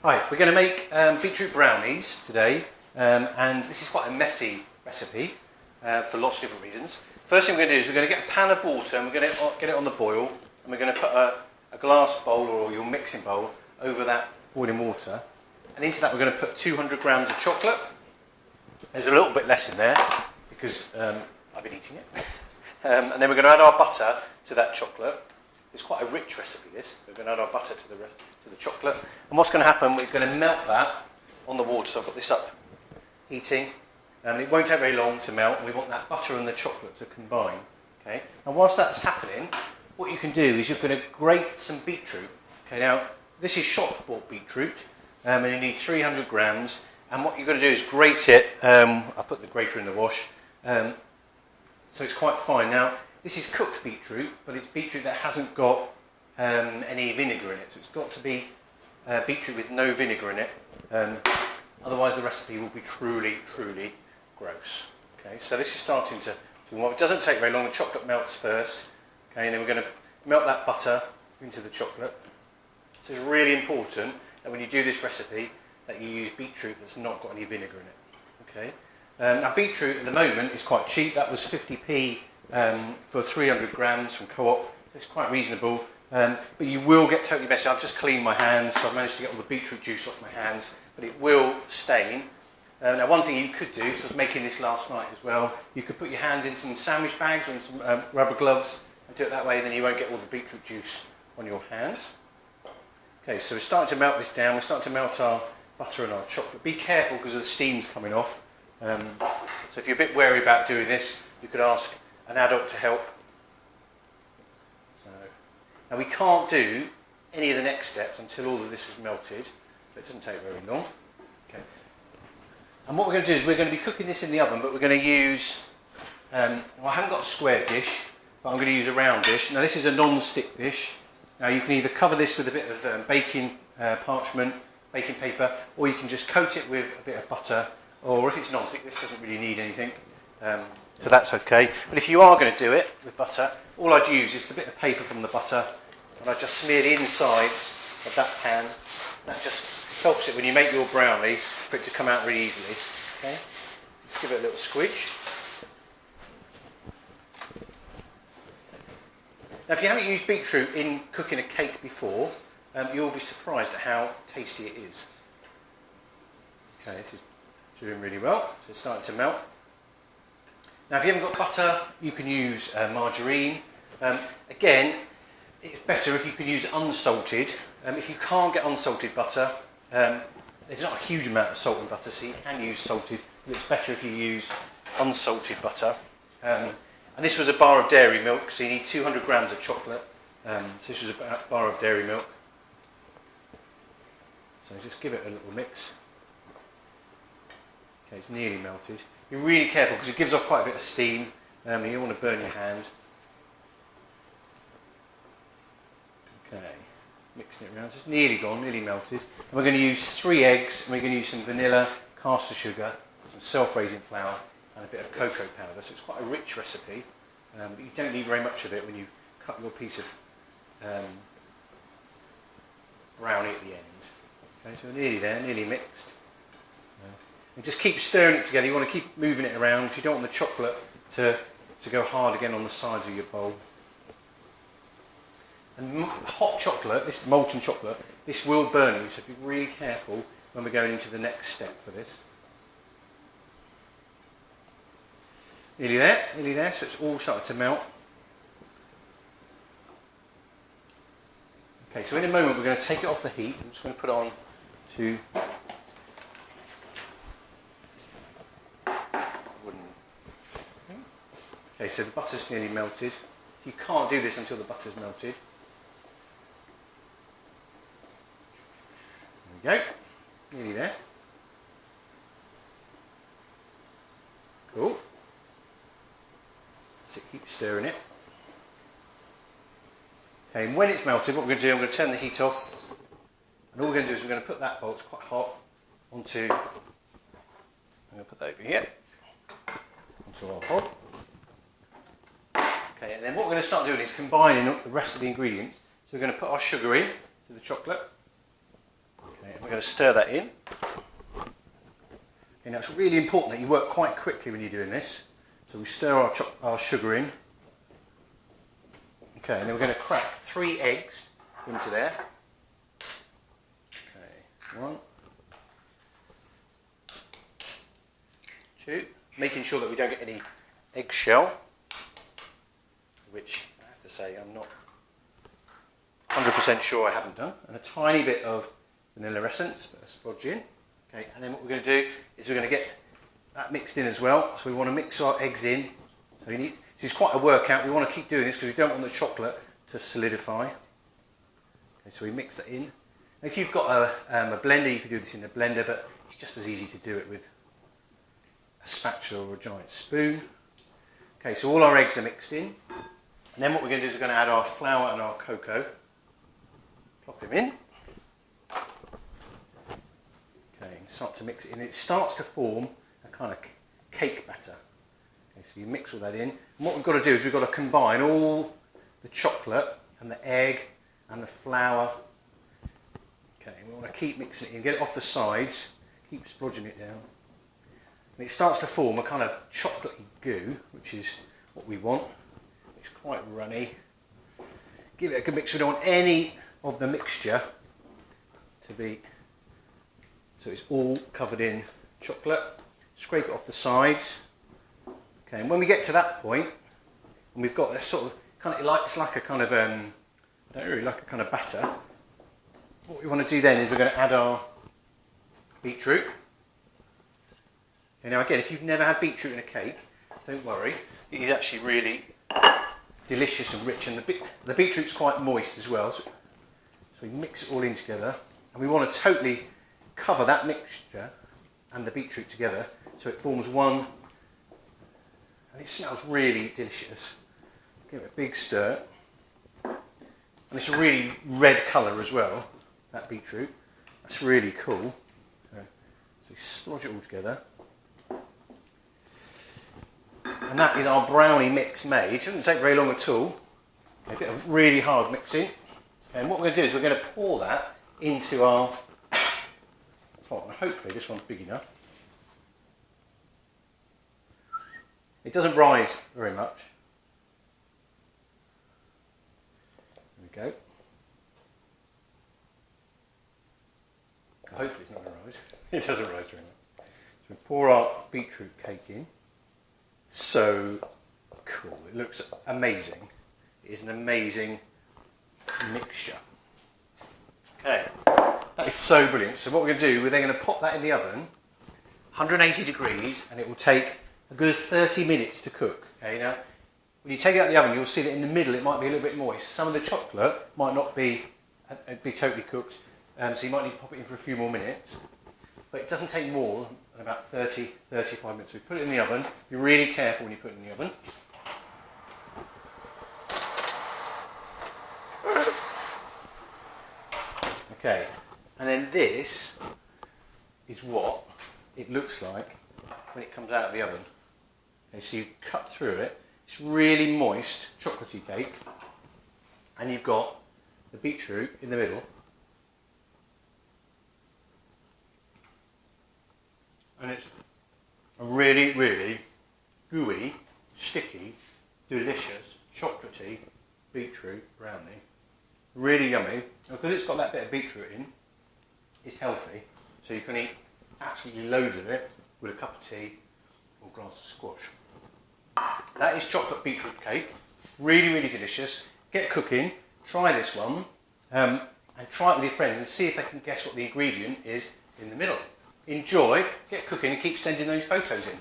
Hi, we're going to make beetroot brownies today, and this is quite a messy recipe for lots of different reasons. First thing we're going to do is we're going to get a pan of water and we're going to get it on the boil, and we're going to put a glass bowl or your mixing bowl over that boiling water, and into that we're going to put 200 grams of chocolate. There's a little bit less in there because I've been eating it. And then we're going to add our butter to that chocolate. It's quite a rich recipe, this. We're going to add our butter to the chocolate. And what's going to happen, we're going to melt that on the water. So I've got this up heating, and it won't take very long to melt. We want that butter and the chocolate to combine. Okay. And whilst that's happening, what you can do is you're going to grate some beetroot. Okay. Now, this is shop-bought beetroot, and you need 300 grams. And what you're going to do is grate it. I'll put the grater in the wash. So it's quite fine. Now, this is cooked beetroot, but it's beetroot that hasn't got any vinegar in it. So it's got to be beetroot with no vinegar in it. Otherwise the recipe will be truly, truly gross. Okay, so this is starting to warm up. It doesn't take very long. The chocolate melts first. Okay, and then we're going to melt that butter into the chocolate. So it's really important that when you do this recipe that you use beetroot that's not got any vinegar in it. Okay. Now beetroot at the moment is quite cheap. That was 50p for 300 grams from Co-op. It's quite reasonable, but you will get totally messy. I've just cleaned my hands, so I've managed to get all the beetroot juice off my hands, but it will stain. Now one thing you could do, so I was making this last night as well, you could put your hands in some sandwich bags or in some rubber gloves and do it that way, then you won't get all the beetroot juice on your hands. Okay, so we're starting to melt this down. We're starting to melt our butter and our chocolate. Be careful because the steam's coming off. So if you're a bit wary about doing this, you could ask an adult to help. So, now we can't do any of the next steps until all of this is melted, so it doesn't take very long. Okay. And what we're going to do is we're going to be cooking this in the oven, but we're going to use, well, I haven't got a square dish, but I'm going to use a round dish. Now this is a non-stick dish. Now you can either cover this with a bit of baking parchment, baking paper, or you can just coat it with a bit of butter, or if it's non-stick, this doesn't really need anything. So that's okay. But if you are going to do it with butter, all I'd use is the bit of paper from the butter, and I just smear the insides of that pan. That just helps it when you make your brownie for it to come out really easily. Okay, just give it a little squidge. Now, if you haven't used beetroot in cooking a cake before, you'll be surprised at how tasty it is. Okay, this is doing really well. So it's starting to melt. Now if you haven't got butter, you can use margarine. Again, it's better if you can use unsalted. If you can't get unsalted butter, there's not a huge amount of salt in butter, so you can use salted, but it's better if you use unsalted butter. And this was a bar of dairy milk, so you need 200 grams of chocolate. So this was a bar of dairy milk. So just give it a little mix. Okay, it's nearly melted. Be really careful because it gives off quite a bit of steam, and you don't want to burn your hand. Okay, mixing it around. It's nearly gone, nearly melted. And we're going to use 3 eggs, and we're going to use some vanilla, caster sugar, some self-raising flour, and a bit of cocoa powder. So it's quite a rich recipe, but you don't need very much of it when you cut your piece of brownie at the end. Okay, so we're nearly there, nearly mixed. And just keep stirring it together. You want to keep moving it around because you don't want the chocolate to go hard again on the sides of your bowl. And hot chocolate, this molten chocolate, this will burn you, so be really careful when we're going into the next step for this. Nearly there, so it's all starting to melt. Okay, so in a moment we're going to take it off the heat. I'm just going to put it on to okay, so the butter's nearly melted. You can't do this until the butter's melted. There we go. Nearly there. Cool. So keep stirring it. Okay, and when it's melted, what we're going to do, I'm going to turn the heat off. And all we're going to do is we're going to put that bowl, it's quite hot, onto, I'm going to put that over here, onto our hob. Okay, and then what we're going to start doing is combining up the rest of the ingredients. So we're going to put our sugar in to the chocolate. Okay, we're going to stir that in. Okay, now it's really important that you work quite quickly when you're doing this. So we stir our sugar in. Okay, and then we're going to crack 3 eggs into there. Okay, 1, 2. Making sure that we don't get any eggshell, which I have to say I'm not 100% sure I haven't done. And a tiny bit of vanilla essence, but a splodge in. Okay, and then what we're going to do is we're going to get that mixed in as well. So we want to mix our eggs in. So you need, this is quite a workout. We want to keep doing this because we don't want the chocolate to solidify. Okay, so we mix that in. If you've got a blender, you could do this in a blender, but it's just as easy to do it with a spatula or a giant spoon. Okay, so all our eggs are mixed in. And then what we're going to do is we're going to add our flour and our cocoa. Plop them in. Okay, and start to mix it in. It starts to form a kind of cake batter. Okay, so you mix all that in. And what we've got to do is we've got to combine all the chocolate and the egg and the flour. Okay, we want to keep mixing it in, get it off the sides, keep splodging it down. And it starts to form a kind of chocolatey goo, which is what we want. It's quite runny. Give it a good mix. We don't want any of the mixture to be, so it's all covered in chocolate. Scrape it off the sides. Okay, and when we get to that point, and we've got this sort of kind of like, it's like a kind of I don't really like a kind of batter. What we want to do then is we're going to add our beetroot. Okay, now again, if you've never had beetroot in a cake, don't worry. It is actually really delicious and rich, and the beetroot's quite moist as well. So we mix it all in together, and we want to totally cover that mixture and the beetroot together so it forms one, and it smells really delicious. Give it a big stir, and it's a really red colour as well, that beetroot. That's really cool. So we splodge it all together. And that is our brownie mix made. It doesn't take very long at all. A bit of really hard mixing. And what we're going to do is we're going to pour that into our pot. And hopefully this one's big enough. It doesn't rise very much. There we go. Hopefully it's not going to rise. It doesn't rise very much. So we pour our beetroot cake in. So cool. It looks amazing. It is an amazing mixture. Okay, that is so brilliant. So what we're going to do, we're then going to pop that in the oven, 180 degrees, and it will take a good 30 minutes to cook. Okay, now when you take it out of the oven, you'll see that in the middle it might be a little bit moist. Some of the chocolate might not be totally cooked, so you might need to pop it in for a few more minutes. But it doesn't take more than about 30-35 minutes. So we put it in the oven. Be really careful when you put it in the oven. Okay, and then this is what it looks like when it comes out of the oven. Okay, so you cut through it. It's really moist, chocolatey cake, and you've got the beetroot in the middle. And it's a really, really gooey, sticky, delicious, chocolatey beetroot brownie. Really yummy. And because it's got that bit of beetroot in, it's healthy. So you can eat absolutely loads of it with a cup of tea or a glass of squash. That is chocolate beetroot cake. Really, really delicious. Get cooking. Try this one. And try it with your friends and see if they can guess what the ingredient is in the middle. Enjoy, get cooking, and keep sending those photos in.